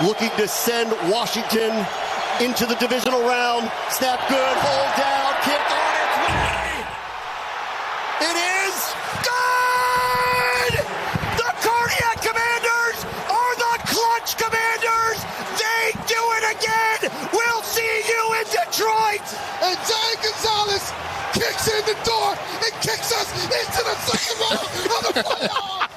looking to send Washington into the divisional round. Snap good, hold down, kick on its way. It is good! The Cardiac Commanders are the Clutch Commanders. They do it again. We'll see you in Detroit. And Jay Gonzalez kicks in the door and kicks us into the second round of the playoffs.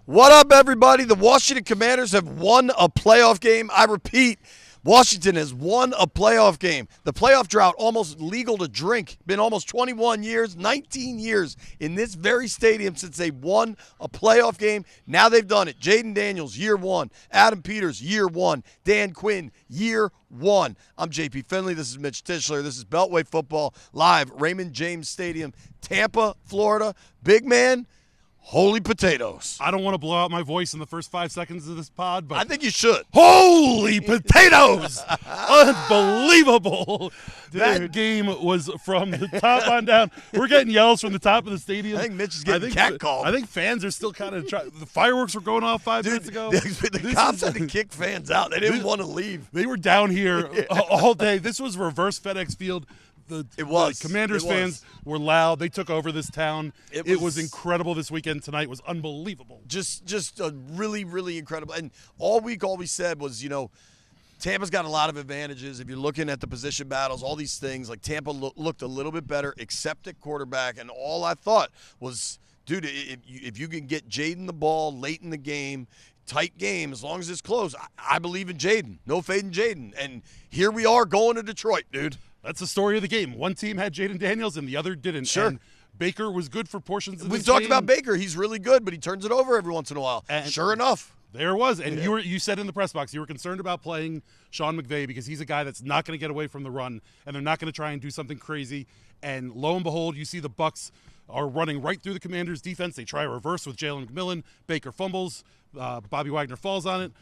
What up, everybody? The Washington Commanders have won a playoff game. I repeat, Washington has won a playoff game. The playoff drought, almost legal to drink. Been almost 21 years, 19 years in this very stadium since they won a playoff game. Now they've done it. Jaden Daniels, year one. Adam Peters, year one. Dan Quinn, year one. I'm JP Finlay. This is Mitch Tischler. This is Beltway Football, live, Raymond James Stadium, Tampa, Florida. Big man, holy potatoes. I don't want to blow out my voice in the first 5 seconds of this pod, but I think you should. Holy potatoes! Unbelievable. That game was from the top on down. We're getting yells from the top of the stadium. I think Mitch is getting catcalled. I think fans are still kind of trying. The fireworks were going off 5 minutes ago. The cops had to kick fans out. They didn't want to leave. They were down here all day. This was reverse FedEx Field. The Commanders fans were loud. They took over this town. It was incredible this weekend. Tonight was unbelievable. Just a really, really incredible. And all week, all we said was, Tampa's got a lot of advantages. If you're looking at the position battles, all these things, like Tampa looked a little bit better, except at quarterback. And all I thought was, dude, if you can get Jaden the ball late in the game, tight game, as long as it's close, I believe in Jaden. No fading Jaden. And here we are going to Detroit, dude. That's the story of the game. One team had Jaden Daniels and the other didn't. Sure. And Baker was good for portions of this We've talked game. about Baker. He's really good, but he turns it over every once in a while. And sure enough. There it was. And you said in the press box you were concerned about playing Sean McVay because he's a guy that's not going to get away from the run, and they're not going to try and do something crazy. And lo and behold, you see the Bucs are running right through the Commanders' defense. They try a reverse with Jalen McMillan. Baker fumbles. Bobby Wagner falls on it.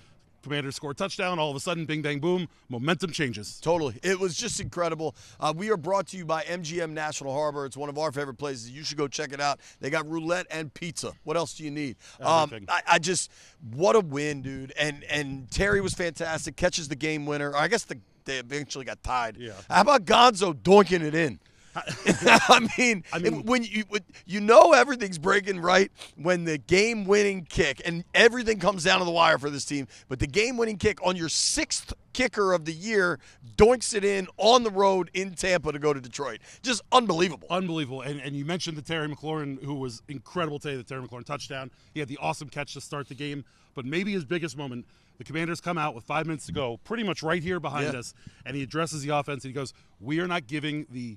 Commanders score a touchdown. All of a sudden, bing, bang, boom, momentum changes. Totally. It was just incredible. We are brought to you by MGM National Harbor. It's one of our favorite places. You should go check it out. They got roulette and pizza. What else do you need? I just, what a win, dude. And Terry was fantastic. Catches the game winner. I guess they eventually got tied. Yeah. How about Gonzo doinking it in? I mean, when you know everything's breaking right when the game-winning kick, and everything comes down to the wire for this team, but the game-winning kick on your sixth kicker of the year doinks it in on the road in Tampa to go to Detroit. Just unbelievable. Unbelievable. And you mentioned the Terry McLaurin, who was incredible today, the Terry McLaurin touchdown. He had the awesome catch to start the game, but maybe his biggest moment, the Commanders come out with 5 minutes to go, pretty much right here behind us, and he addresses the offense, and he goes, "We are not giving the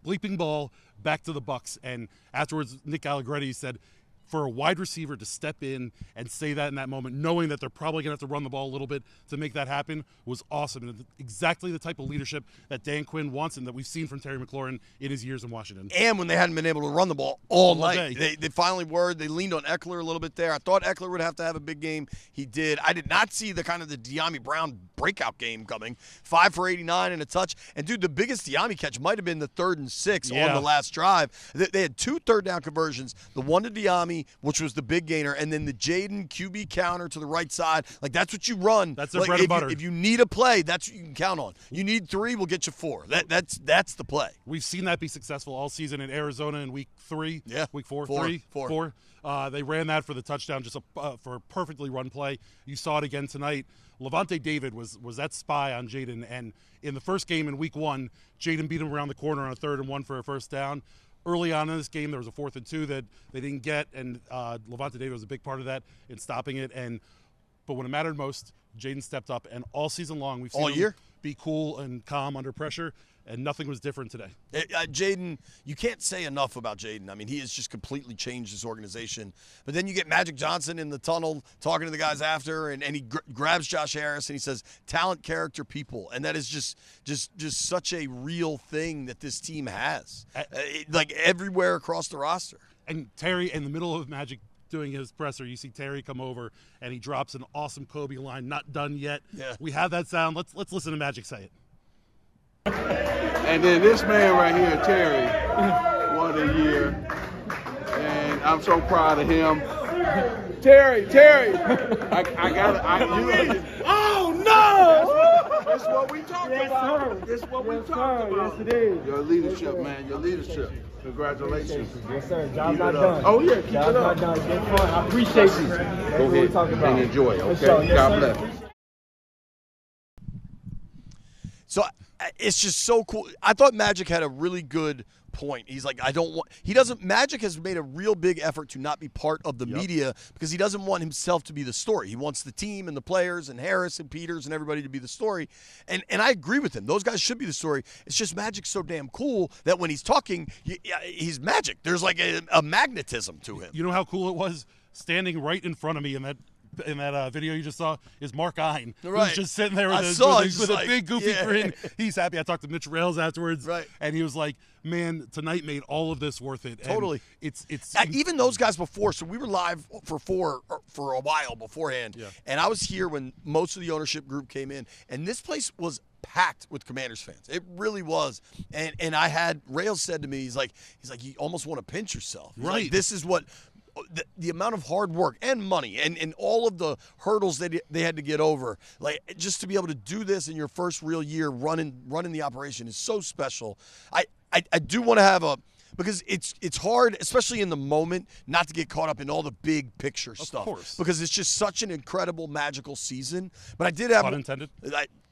bleeping ball back to the Bucs." And afterwards, Nick Allegretti said, for a wide receiver to step in and say that in that moment, knowing that they're probably going to have to run the ball a little bit to make that happen, was awesome. And exactly the type of leadership that Dan Quinn wants and that we've seen from Terry McLaurin in his years in Washington. And when they hadn't been able to run the ball all night. They finally were. They leaned on Eckler a little bit there. I thought Eckler would have to have a big game. He did. I did not see the kind of the De'Ami Brown breakout game coming. 5 for 89 and a touch. And, dude, the biggest De'Ami catch might have been the 3rd and 6 on the last drive. They had 2 third-down conversions, the one to De'Ami, which was the big gainer, and then the Jaden QB counter to the right side. Like, that's what you run. That's their bread and butter. If you need a play, that's what you can count on. You need 3, we'll get you 4. That's the play. We've seen that be successful all season in Arizona in week 3. Yeah. Week 4. Four. They ran that for the touchdown, just for a perfectly run play. You saw it again tonight. Levante David was that spy on Jaden, and in the first game in week 1, Jaden beat him around the corner on a 3rd and 1 for a first down. Early on in this game, there was a 4th and 2 that they didn't get, and Levante David was a big part of that in stopping it. But when it mattered most, Jaden stepped up, and all season long we've seen him be cool and calm under pressure, and nothing was different today. Jaden, you can't say enough about Jaden. I mean, he has just completely changed this organization. But then you get Magic Johnson in the tunnel talking to the guys after, and he grabs Josh Harris and he says, talent, character, people. And that is just such a real thing that this team has, like everywhere across the roster. And Terry, in the middle of Magic doing his presser, you see Terry come over and he drops an awesome Kobe line, not done yet. Yeah. We have that sound. Let's listen to Magic say it. And then this man right here, Terry, won a year, and I'm so proud of him. Terry. I got it. Oh, no! That's what we talked about. That's what we talked about. Yes, it is. Your leadership, man. Your leadership. Congratulations. Yes, sir. Job not done. Oh, yeah. Keep it Job up. not done. It's been fun. I appreciate you. That's Go what we ahead talking about. and enjoy, okay? Sure. Yes, God sir. bless. So it's just so cool. I thought Magic had a really good point. He's like, Magic has made a real big effort to not be part of the media because he doesn't want himself to be the story. He wants the team and the players and Harris and Peters and everybody to be the story. And I agree with him. Those guys should be the story. It's just Magic's so damn cool that when he's talking, he's Magic. There's like a magnetism to him. You know how cool it was standing right in front of me in that video you just saw is Mark Ein, who's just sitting there with a big goofy grin. He's happy. I talked to Mitch Rails afterwards, and he was like, "Man, tonight made all of this worth it." Totally. And it's even those guys before. So we were live for a while beforehand, and I was here when most of the ownership group came in, and this place was packed with Commanders fans. It really was. And I had Rails said to me, he's like, you almost want to pinch yourself. He's like, this is what. The amount of hard work and money and all of the hurdles that they had to get over, like just to be able to do this in your first real year running the operation is so special. I do want to have because it's hard, especially in the moment, not to get caught up in all the big picture stuff. Of course. Because it's just such an incredible, magical season. But I did have pun intended.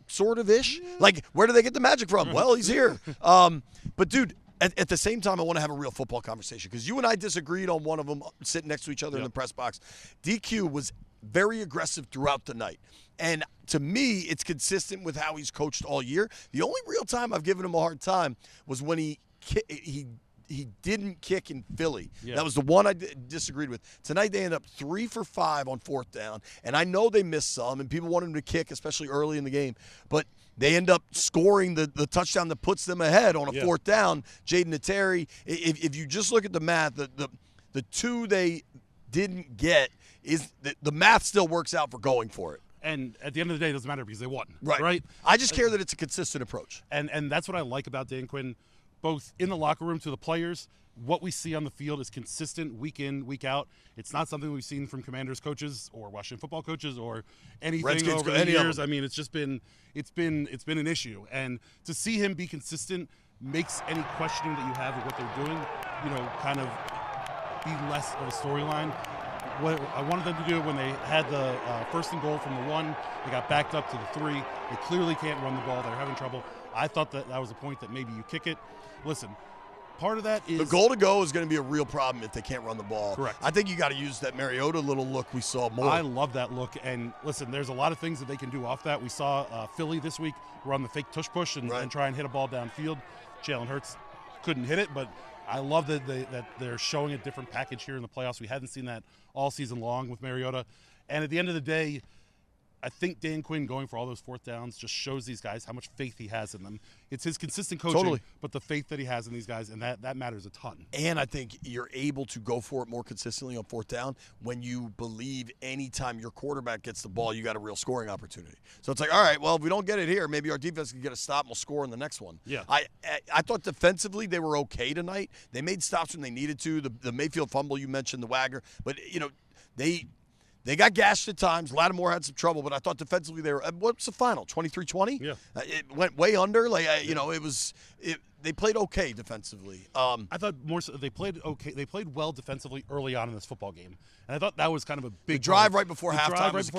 Sort of ish. Like, where do they get the magic from? Well, he's here. But dude. At the same time, I want to have a real football conversation because you and I disagreed on one of them sitting next to each other in the press box. DQ was very aggressive throughout the night. And to me, it's consistent with how he's coached all year. The only real time I've given him a hard time was when he didn't kick in Philly. Yeah. That was the one I disagreed with. Tonight, they end up 3 for 5 on 4th down. And I know they missed some, and people wanted him to kick, especially early in the game. But they end up scoring the touchdown that puts them ahead on a 4th down. Jaden Terry, if you just look at the math, the 2 they didn't get, is the math still works out for going for it. And at the end of the day, it doesn't matter because they won. Right? I just care that it's a consistent approach. And that's what I like about Dan Quinn, both in the locker room to the players. What we see on the field is consistent week in, week out. It's not something we've seen from Commanders coaches or Washington football coaches or anything Redskins, over the years. I mean, it's been an issue. And to see him be consistent makes any questioning that you have of what they're doing, kind of be less of a storyline. What I wanted them to do when they had the 1st and goal from the 1, they got backed up to the 3. They clearly can't run the ball. They're having trouble. I thought that was a point that maybe you kick it. Listen, part of that is the goal to go is going to be a real problem if they can't run the ball. Correct. I think you got to use that Mariota little look we saw more. I love that look. And listen, there's a lot of things that they can do off that. We saw Philly this week run the fake tush push and try and hit a ball downfield. Jalen Hurts couldn't hit it, but I love that they're showing a different package here in the playoffs. We hadn't seen that all season long with Mariota. And at the end of the day, I think Dan Quinn going for all those 4th downs just shows these guys how much faith he has in them. It's his consistent coaching, but the faith that he has in these guys, and that matters a ton. And I think you're able to go for it more consistently on 4th down when you believe anytime your quarterback gets the ball, you got a real scoring opportunity. So it's like, all right, well, if we don't get it here, maybe our defense can get a stop and we'll score in the next one. Yeah. I thought defensively they were okay tonight. They made stops when they needed to. The Mayfield fumble you mentioned, the Wagner, but they got gashed at times. Lattimore had some trouble, but I thought defensively they were. What's the final? 23-20? Yeah. It went way under. They played okay defensively. I thought more so they played okay. They played well defensively early on in this football game, and I thought that was kind of a big drive right before halftime. Was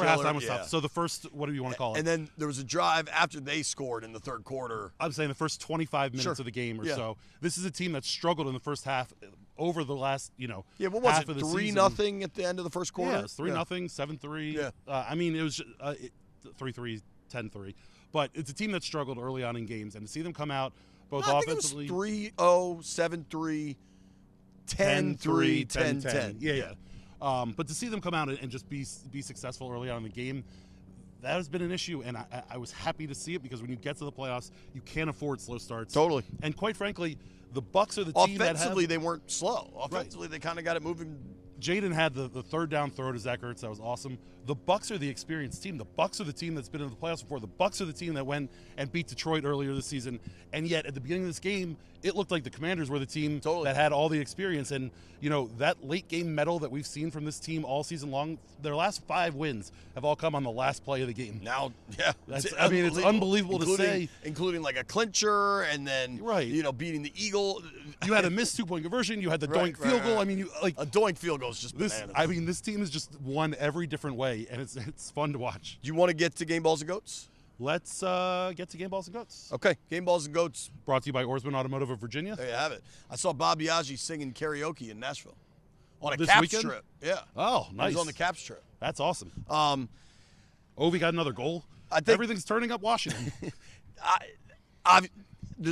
tough. So the first, what do you want to call it? And then there was a drive after they scored in the 3rd quarter. I'm saying the first 25 minutes of the game or so. This is a team that struggled in the first half over the last, what was half it? of the 3-0 at the end of the 1st quarter. Yeah, it was 3-0, 7-3. Yeah. I mean, it was 3-3, 10-3. But it's a team that struggled early on in games, and to see them come out both offensively. I think it was 3-0, 7-3, 10-3, 10-10. Yeah. But to see them come out and just be successful early on in the game, that has been an issue, and I was happy to see it because when you get to the playoffs, you can't afford slow starts. Totally. And quite frankly, the Bucs are the team that offensively they weren't slow. Offensively, they kind of got it moving Jaden had the third down throw to Zach Ertz. That was awesome. The Bucs are the experienced team. The Bucs are the team that's been in the playoffs before. The Bucs are the team that went and beat Detroit earlier this season. And yet, at the beginning of this game, it looked like the Commanders were the team that had all the experience. And, that late game mettle that we've seen from this team all season long, their last 5 wins have all come on the last play of the game. Now, yeah. It's unbelievable to say. Including like a clincher and then, beating the Eagle. You had a missed 2-point conversion. You had the doink field goal. I mean, a doink field goal is just this. bananas. I mean, this team has just won every different way, and it's fun to watch. Do you want to get to Game Balls and Goats? Let's get to Game Balls and Goats. Okay, Game Balls and Goats. Brought to you by Oarsman Automotive of Virginia. There you have it. I saw Bob Biaggi singing karaoke in Nashville on a This Caps weekend? trip. Yeah. Oh, nice. He was on the Caps trip. That's awesome. Ovi got another goal. I think everything's turning up Washington. I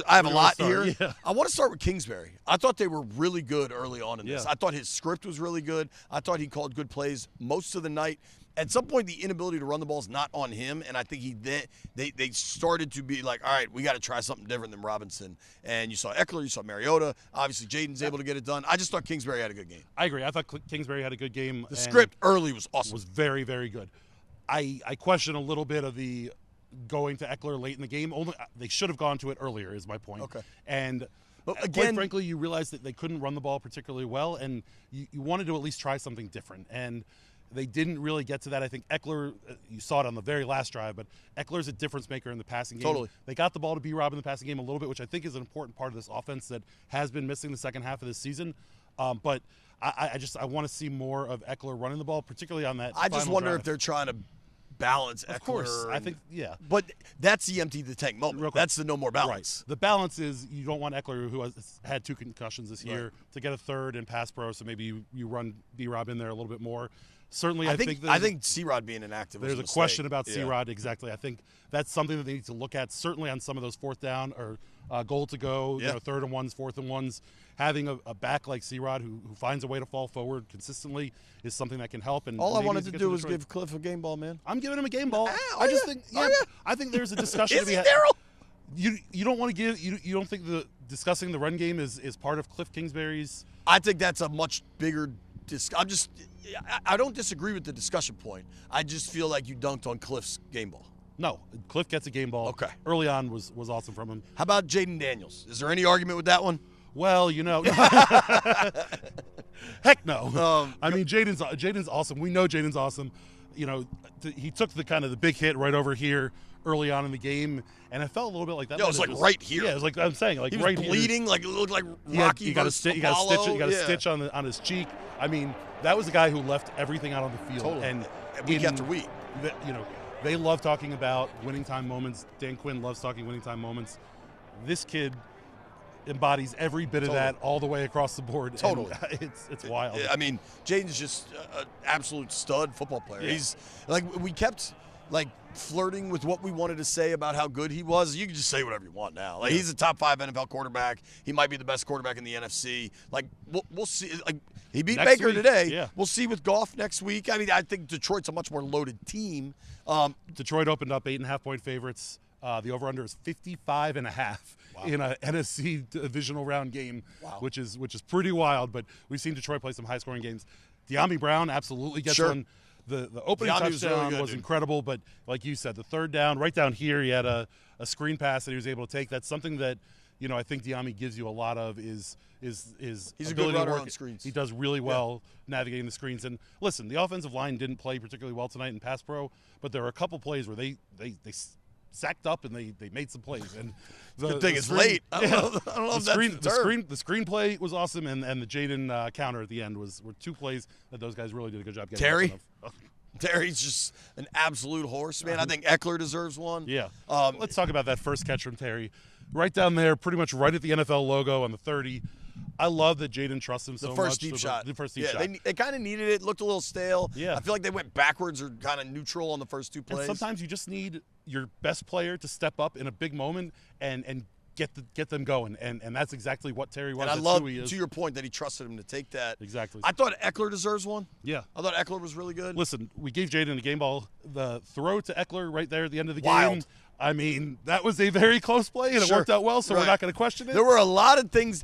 have a lot here. Yeah. I want to start with Kingsbury. I thought they were really good early on in this. Yeah. I thought his script was really good. I thought he called good plays most of the night. At some point, the inability to run the ball is not on him, and I think they started to be like, all right, we got to try something different than Robinson. And you saw Eckler, you saw Mariota. Obviously, Jaden's able to get it done. I just thought Kingsbury had a good game. I agree. I thought Kingsbury had a good game. The script early was awesome. Was very, very good. I question a little bit of the going to Eckler late in the game. Only they should have gone to it earlier, is my point. Okay. And but again, quite frankly, you realize that they couldn't run the ball particularly well, and you wanted to at least try something different. And they didn't really get to that. I think Eckler, you saw it on the very last drive, but Eckler's a difference maker in the passing game. Totally. They got the ball to B-Rob in the passing game a little bit, which I think is an important part of this offense that has been missing the second half of this season. But I want to see more of Eckler running the ball, particularly on that I just final wonder drive. if they're trying to balance Eckler. Of course. I think, yeah. But that's the empty the tank moment. That's the no more balance. Right. The balance is you don't want Eckler, who has had 2 concussions this year, to get a third in pass pro, so maybe you run B-Rob in there a little bit more. Certainly, I think C-Rod being inactive was there's a question about Yeah. C-Rod, exactly. I think that's something that they need to look at, certainly on some of those fourth down or goal to go, third and ones, fourth and ones. Having a back like C-Rod who finds a way to fall forward consistently is something that can help. And all I maybe wanted as it to gets do to was Detroit- give Cliff a game ball, man. I'm giving him a game ball. Oh, I just yeah. think, Oh, yeah. I think there's a discussion to Is be he, had. Daryl? You don't want to give you don't think the discussing the run game is part of Cliff Kingsbury's? I think that's a much bigger I don't disagree with the discussion point. I just feel like you dunked on Cliff's game ball. No, Cliff gets a game ball. Okay. Early on was awesome from him. How about Jaden Daniels? Is there any argument with that one? Well, heck no. I mean, Jaden's awesome. We know Jaden's awesome. He took the big hit right over here early on in the game, and it felt a little bit like that. Yeah, it was like right here. Yeah, it was like I'm saying, like he was right bleeding, here. like it looked like Rocky. You got a stitch on his cheek. I mean, that was a guy who left everything out on the field, Totally. and week after week. They love talking about winning time moments. Dan Quinn loves talking winning time moments. This kid embodies every bit of that all the way across the board. Totally. It's wild. I mean, Jaden's just an absolute stud football player. Yeah. He's we kept flirting with what we wanted to say about how good he was. You can just say whatever you want now. He's a top 5 NFL quarterback. He might be the best quarterback in the NFC. We'll see. He beat Next Baker week, today. yeah. We'll see with Goff next week. I mean, I think Detroit's a much more loaded team. Detroit opened up 8.5-point favorites. The over/under is 55.5 in a NFC divisional round game, which is pretty wild. But we've seen Detroit play some high-scoring games. De'Ami Brown absolutely gets one. The opening De'Ami was touchdown really good, was dude. incredible, but like you said, the third down, right down here, he had a screen pass that he was able to take. That's something that I think De'Ami gives you a lot of is He's a ability good to runner work. on screens. He does really well navigating the screens. And listen, the offensive line didn't play particularly well tonight in pass pro, but there were a couple plays where they sacked up and they made some plays. And Good thing it's late. I don't know if that's the term. The screenplay was awesome, and the Jaden counter at the end were 2 plays that those guys really did a good job getting. Terry? Terry's just an absolute horse, man. I think Eckler deserves one. Yeah. Let's talk about that first catch from Terry. Right down there, pretty much right at the NFL logo on the 30. I love that Jaden trusts him so much. The first deep shot. The first deep shot. They kind of needed it. Looked a little stale. Yeah. I feel like they went backwards or kind of neutral on the first 2 plays. And sometimes you just need your best player to step up in a big moment and get them going. And that's exactly what Terry was. And I That's love, who he is. to your point, that he trusted him to take that. Exactly. I thought Eckler deserves one. Yeah. I thought Eckler was really good. Listen, we gave Jaden a game ball. The throw to Eckler right there at the end of the Wild. game. I mean, that was a very close play, and it worked out well, so we're not going to question it. There were a lot of things.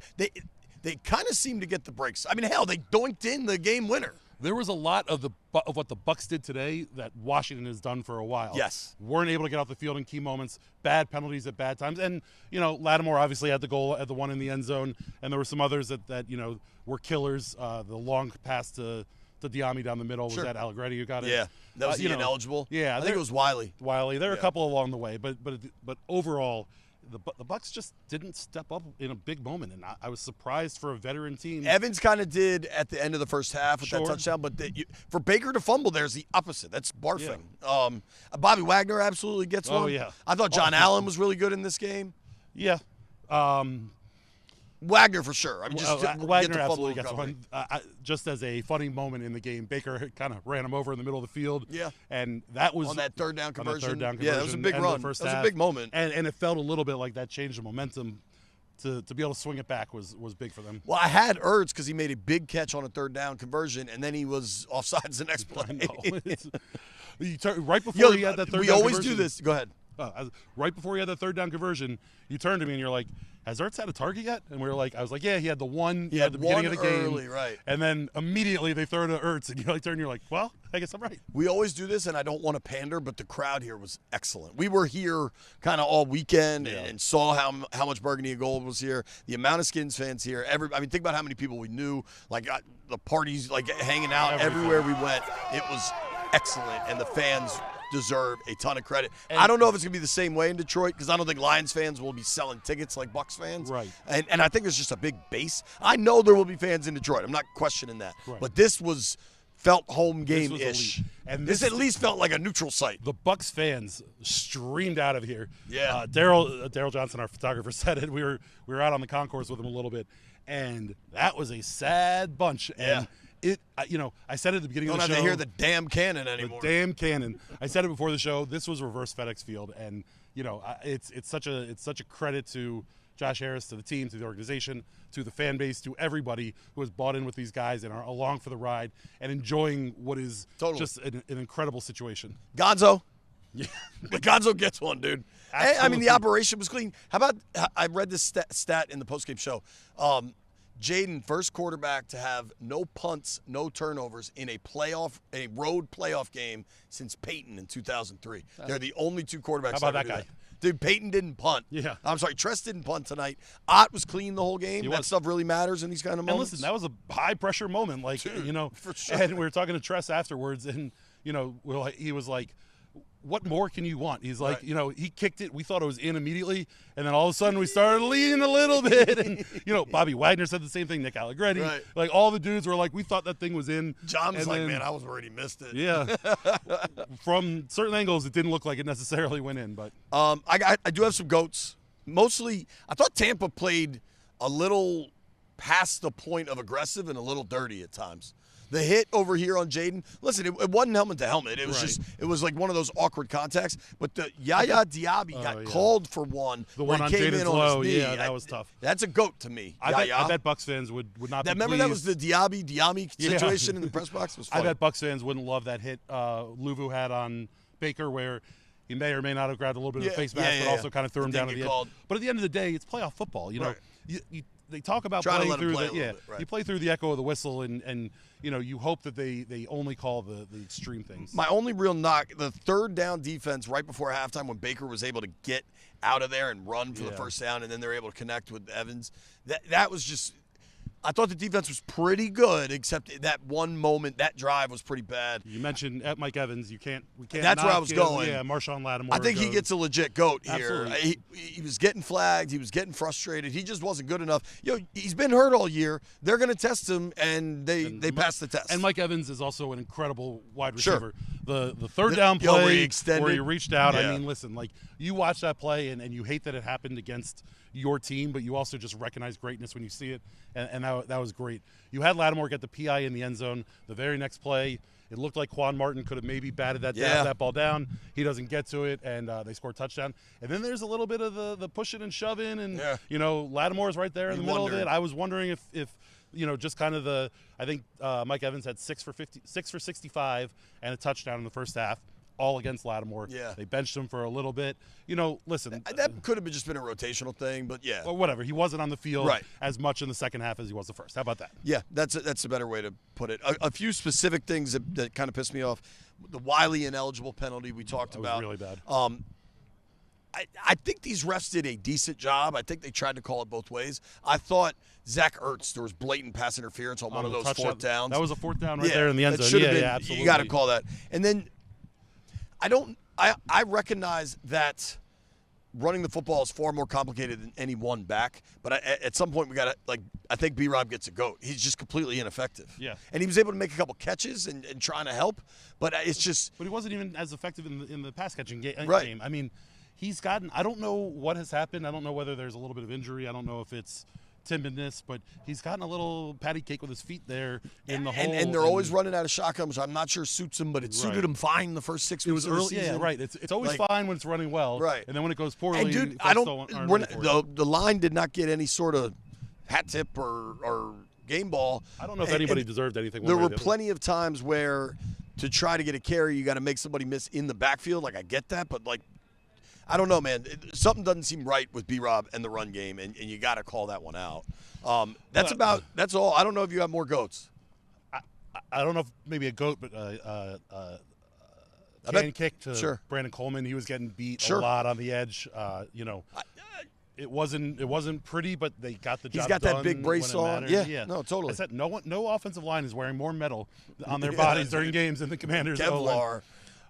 they kind of seem to get the breaks. I mean, hell, they doinked in the game winner. There was a lot of what the Bucs did today that Washington has done for a while. Yes. Weren't able to get off the field in key moments, bad penalties at bad times. And, Lattimore obviously had the goal at the one in the end zone, and there were some others that were killers. The long pass to Diami down the middle was that Allegretti who got it. Yeah, that was ineligible. Yeah. I think it was Wiley. There are a couple along the way, but overall, the Bucs just didn't step up in a big moment, and I was surprised for a veteran team. Evans kind of did at the end of the first half with that touchdown, but for Baker to fumble, there's the opposite. That's barfing. Yeah. Bobby Wagner absolutely gets one. Oh, yeah. I thought John Allen was really good in this game. Yeah. Wagner for sure. I mean, Wagner absolutely gets one. Just as a funny moment in the game, Baker kind of ran him over in the middle of the field. Yeah. And that was on that third down conversion. Yeah, that was a big run. That was a big moment. And it felt a little bit like that changed the momentum. To be able to swing it back was big for them. Well, I had Ertz because he made a big catch on a third down conversion, and then he was offsides the next play. Right before he had that third down conversion. We always do this. Go ahead. Right before he had that third down conversion, you turned to me and you're like, has Ertz had a target yet? And I was like, yeah, he had the one at the beginning of the game. Early, right. And then immediately they throw to Ertz, and you turn and you're like, well, I guess I'm right. We always do this, and I don't want to pander, but the crowd here was excellent. We were here kind of all weekend and saw how much burgundy and gold was here. The amount of Skins fans here. Think about how many people we knew. Like the parties, like hanging out everywhere we went. It was excellent, and the fans deserve a ton of credit. And I don't know if it's going to be the same way in Detroit because I don't think Lions fans will be selling tickets like Bucs fans. Right. And I think there's just a big base. I know there will be fans in Detroit. I'm not questioning that. Right. But this felt home game-ish. And this at least felt like a neutral site. The Bucs fans streamed out of here. Yeah. Daryl Johnson, our photographer, said it. We were out on the concourse with him a little bit, and that was a sad bunch. And I said it at the beginning of the show. Don't have to hear the damn cannon anymore. The damn cannon. I said it before the show. This was reverse FedEx Field, and it's such a credit to Josh Harris, to the team, to the organization, to the fan base, to everybody who has bought in with these guys and are along for the ride and enjoying what is just an incredible situation. Gonzo. Yeah. Gonzo gets one, dude. Absolutely. I mean, the operation was clean. How about I read this stat in the postgame show. Jaden, first quarterback to have no punts, no turnovers in a road playoff game since Peyton in 2003. They're the only two quarterbacks. How about that guy? Dude, Peyton didn't punt. Yeah. I'm sorry, Tress didn't punt tonight. Ott was clean the whole game. That stuff really matters in these kind of moments. And listen, that was a high-pressure moment. For sure. And we were talking to Tress afterwards, and, he was like, what more can you want? He's like, he kicked it. We thought it was in immediately. And then all of a sudden we started leaning a little bit. And, Bobby Wagner said the same thing. Nick Allegretti. Right. Like, all the dudes were like, we thought that thing was in. John was man, I was worried he missed it. Yeah. From certain angles, it didn't look like it necessarily went in. But I do have some goats. Mostly, I thought Tampa played a little past the point of aggressive and a little dirty at times. The hit over here on Jaden, listen, it wasn't helmet to helmet. It was it was like one of those awkward contacts. But the Yaya Diaby got called for one. The one on Jaden's low, that was tough. That's a goat to me. I bet Bucs fans would not be Remember pleased. That was the Diami situation in the press box? It was funny. I bet Bucs fans wouldn't love that hit Luvu had on Baker where he may or may not have grabbed a little bit of the face mask, but also kind of threw him down to the end. But at the end of the day, it's playoff football. They talk about playing through you play through the echo of the whistle and you hope that they only call the extreme things. My only real knock, the third down defense right before halftime when Baker was able to get out of there and run for the first down and then they're able to connect with Evans. That was just I thought the defense was pretty good, except that one moment, that drive was pretty bad. You mentioned at Mike Evans, we can't. That's where I was going. Yeah, Marshawn Lattimore. I think he gets a legit goat here. Absolutely. He was getting flagged. He was getting frustrated. He just wasn't good enough. He's been hurt all year. They're going to test him, and they passed the test. And Mike Evans is also an incredible wide receiver. Sure. The third down play where he reached out. Yeah. I mean, listen, you watch that play, and you hate that it happened against your team, but you also just recognize greatness when you see it, and that was great. You had Lattimore get the PI in the end zone. The very next play, it looked like Quan Martin could have maybe batted that ball down. He doesn't get to it, and they score a touchdown. And then there's a little bit of the pushing and shoving, and Lattimore's right there in the middle of it. I was wondering if just kind of I think Mike Evans had 6 for 65 and a touchdown in the first half. all against Lattimore. Yeah. They benched him for a little bit. Listen. That could have just been a rotational thing, but yeah. Well, whatever. He wasn't on the field Right. as much in the second half as he was the first. How about that? Yeah, that's a better way to put it. A few specific things that kind of pissed me off. The Wiley ineligible penalty we talked about. That was really bad. I think these refs did a decent job. I think they tried to call it both ways. I thought Zach Ertz, there was blatant pass interference on one of those touchdown. fourth downs. That was a fourth down right there in the end that zone. should have been, absolutely. You got to call that. And then I recognize that running the football is far more complicated than any one back. But at some point we got to, I think B-Rob gets a goat. He's just completely ineffective. Yeah. And he was able to make a couple catches and trying to help. But it's just. But he wasn't even as effective in the pass catching game. Right. I mean, he's gotten. I don't know what has happened. I don't know whether there's a little bit of injury. I don't know if it's timidness, but he's gotten a little patty cake with his feet there in the hole. And they're always running out of shotgun, which I'm not sure suits him, but it suited him fine the first 6 weeks It was of the early, season. yeah, right. It's always fine when it's running well, right? And then when it goes poorly, And dude, I don't. The line did not get any sort of hat tip or game ball. I don't know if anybody deserved anything. There were plenty of times where to try to get a carry, you got to make somebody miss in the backfield. I get that, but I don't know, man. Something doesn't seem right with B-Rob and the run game, and you got to call that one out. That's all. I don't know if you have more goats. I don't know if maybe a goat, but can kick to Brandon Coleman. He was getting beat a lot on the edge. It wasn't pretty, but they got the job done. He's got that big brace on. Yeah, no, totally. I said no offensive line is wearing more metal on their bodies during games than the Commanders. Kevlar.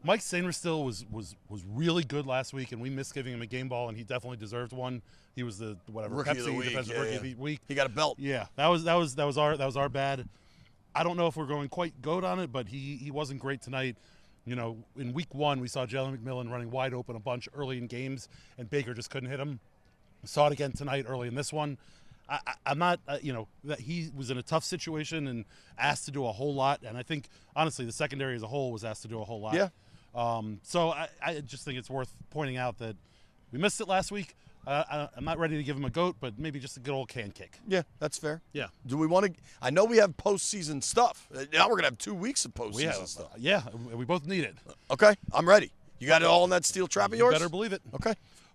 Mike Sainristil was really good last week, and we missed giving him a game ball, and he definitely deserved one. He was the Rookie of the week. defensive rookie of the week. He got a belt. Yeah, that was our bad. I don't know if we're going quite goat on it, but he wasn't great tonight. In week 1, we saw Jalen McMillan running wide open a bunch early in games, and Baker just couldn't hit him. Saw it again tonight early in this one. I'm not, that he was in a tough situation and asked to do a whole lot. And I think, honestly, the secondary as a whole was asked to do a whole lot. Yeah. So I just think it's worth pointing out that we missed it last week. I'm not ready to give him a goat, but maybe just a good old can kick. Yeah, that's fair. Yeah. Do we want to – I know we have postseason stuff. Now we're going to have 2 weeks of postseason stuff. Yeah, we both need it. Okay, I'm ready. You got it all in that steel trap of yours? You better believe it. Okay.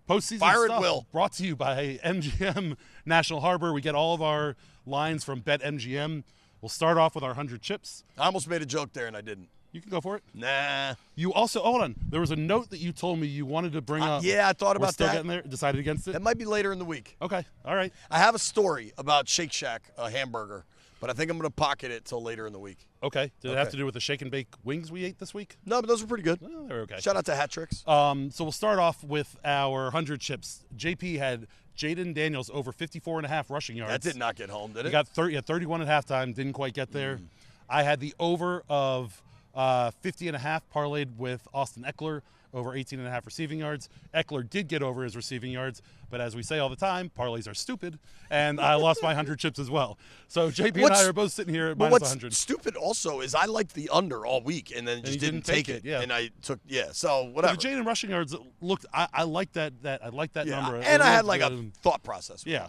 Postseason Fire stuff at will. Brought to you by MGM National Harbor. We get all of our lines from BetMGM. We'll start off with our 100 chips. I almost made a joke there, and I didn't. You can go for it. Nah. You also, hold on. There was a note that you told me you wanted to bring up. Yeah, I thought We're about still that. Getting there. Decided against it. It might be later in the week. Okay. All right. I have a story about Shake Shack, a hamburger, but I think I'm going to pocket it till later in the week. Okay. Did it have to do with the shake and bake wings we ate this week? No, but those were pretty good. Oh, they were okay. Shout out to Hat Tricks. So we'll start off with our 100 chips. JP had Jaden Daniels over 54.5 rushing yards. That did not get home, did it? He got 31 at halftime. Didn't quite get there. I had the over of 50.5 parlayed with Austin Eckler over 18.5 receiving yards. Eckler did get over his receiving yards, but as we say all the time, parlays are stupid, and I lost my 100 chips as well. So JP and I are both sitting here at minus 100. What's stupid also is I liked the under all week and then just didn't take it. Yeah. And I took so whatever. The Jaden rushing yards looked. I like that. I like that number. And I had a thought process. Yeah.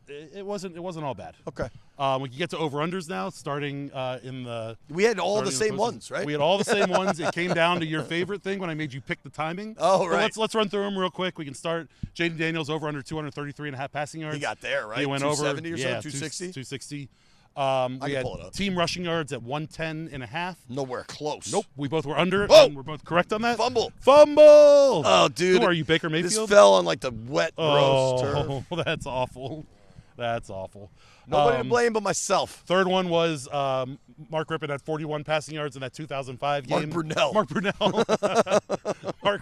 It wasn't all bad. Okay. We can get to over-unders now, starting in the... We had all the same ones, right? We had all the same ones. It came down to your favorite thing when I made you pick the timing. Oh, right. So let's run through them real quick. We can start. Jaden Daniels over under 233.5 passing yards. He got there, right? He went over. 270 or something? 260? 260. We had pull it up. Team rushing yards at 110.5. Nowhere close. Nope. We both were under it. Whoa! We're both correct on that. Fumble. Oh, dude. Who are you, Baker Mayfield? This fell on the wet, gross turf. Oh, that's awful. That's awful. Nobody to blame but myself. Third one was Mark Rippon had 41 passing yards in that 2005 game. Mark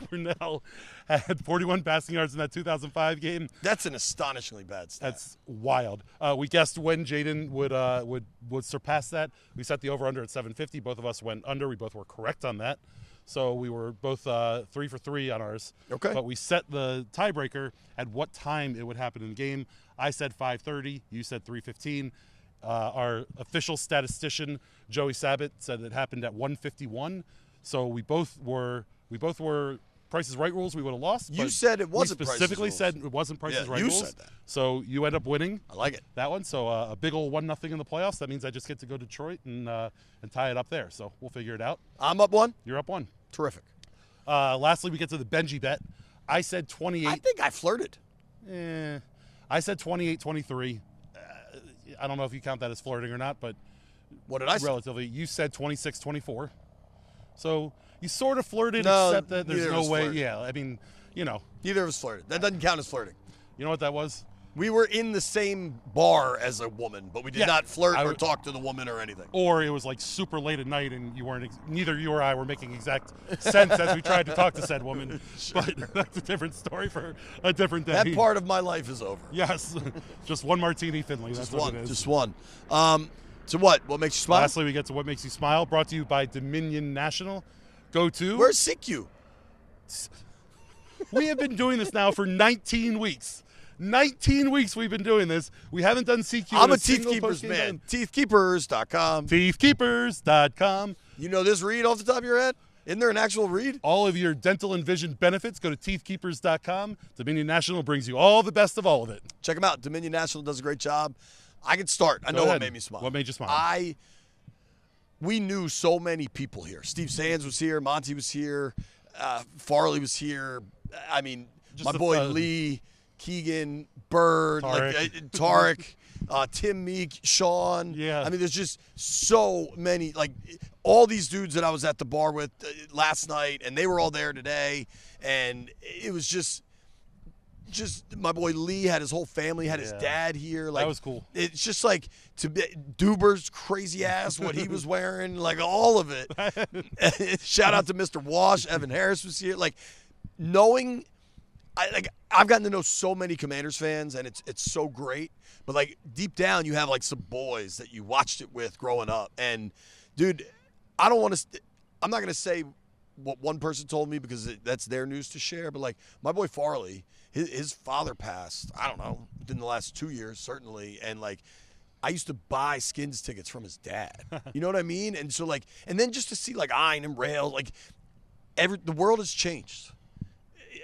Brunell had 41 passing yards in that 2005 game. That's an astonishingly bad stat. That's wild. We guessed when Jaden would surpass that. We set the over-under at 750. Both of us went under. We both were correct on that. So we were both 3 for 3 on ours. Okay. But we set the tiebreaker at what time it would happen in the game. I said 5:30. You said 3:15. Our official statistician, Joey Sabat, said it happened at 1:51. So we both were Price is Right rules. We would have lost. You said it wasn't we Price is specifically rules. said it wasn't Price is Right you rules. said that. So you end up winning. I like it. That one. So a big old 1-0 in the playoffs. That means I just get to go to Detroit and tie it up there. So we'll figure it out. I'm up 1. You're up 1. Terrific. Lastly, we get to the Benji bet. I said 28. I think I flirted. I said 28-23. I don't know if you count that as flirting or not, but What did I say? relatively, you said 26-24. So you sort of flirted, No, except that there's neither of no us way. flirted. Yeah, I mean, you know Neither of us flirted. That doesn't count as flirting. what that was? We were in the same bar as a woman, but we did Yeah, not flirt I or would- talk to the woman or anything. Or it was like super late at night, and you weren't. Neither you or I were making exact sense as we tried to talk to said woman. But that's a different story for a different day. That part of my life is over. Yes, just one martini, Finlay. That's Just what one. it is. Just one. So what? What makes you smile? Lastly, we get to what makes you smile. Brought to you by Dominion National. Go to. Where's CQ? We have been doing this now for 19 weeks. 19 weeks we've been doing this. We haven't done CQ. I'm in a Teeth single Keepers postgame man. game. Teethkeepers.com. Teethkeepers.com. You know this read off the top of your head? Isn't there an actual read? All of your dental and vision benefits, go to teethkeepers.com. Dominion National brings you all the best of all of it. Check them out. Dominion National does a great job. I can start. I Go know what ahead. made me smile. What made you smile? We knew so many people here. Steve Sands was here. Monty was here. Farley was here. I mean, Just my the boy fun. Lee, Keegan, Bird, Tarek. Tarek, Tim Meek, Sean. Yeah. I mean, there's just so many. Like, all these dudes that I was at the bar with last night, and they were all there today. And it was just my boy Lee had his whole family, had his dad here. Like, That was cool. It's just like to be Duber's crazy ass, what he was wearing, like all of it. Shout out to Mr. Wash, Evan Harris was here. Like, knowing, I've gotten to know so many Commanders fans, and it's so great. But like deep down, you have like some boys that you watched it with growing up, and dude, I don't want to. I'm not gonna say what one person told me because that's their news to share. But like my boy Farley, his father passed. I don't know, within the last 2 years certainly, and like I used to buy Skins tickets from his dad. You know what I mean? And so like, and then just to see like Ein and Rail, like the world has changed.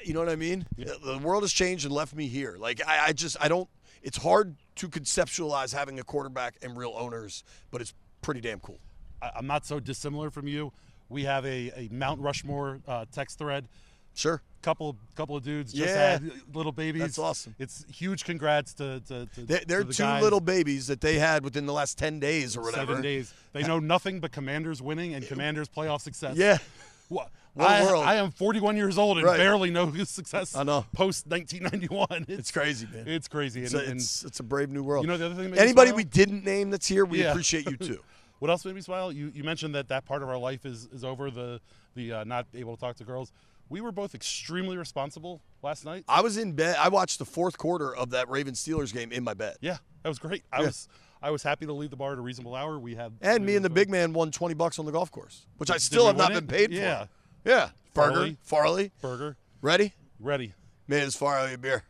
You know what I mean? Yeah. The world has changed and left me here. Like I don't. It's hard to conceptualize having a quarterback and real owners, but it's pretty damn cool. I'm not so dissimilar from you. We have a Mount Rushmore text thread. Sure. Couple of dudes just Yeah. had little babies. That's awesome. It's huge congrats to They're the two guys. little babies that they had within the last 10 days or whatever. 7 days. They know nothing but Commanders winning and Commanders playoff success. Yeah. What What a world. I am 41 years old and Right. barely know his success. I know. Post 1991. It's crazy, man. It's crazy. It's a brave new world. You know the other thing that made me anybody smile? we didn't name that's here, we Yeah. appreciate you too. What else made me smile? You mentioned that part of our life is over, the not able to talk to girls. We were both extremely responsible last night. I was in bed. I watched the fourth quarter of that Ravens-Steelers game in my bed. Yeah, that was great. I was happy to leave the bar at a reasonable hour. We had And me and the big man won $20 on the golf course, which I still we have not win been it? paid Yeah. for. Yeah. Farley. Farley. Burger. Ready? Ready. Man, it's Farley a beer.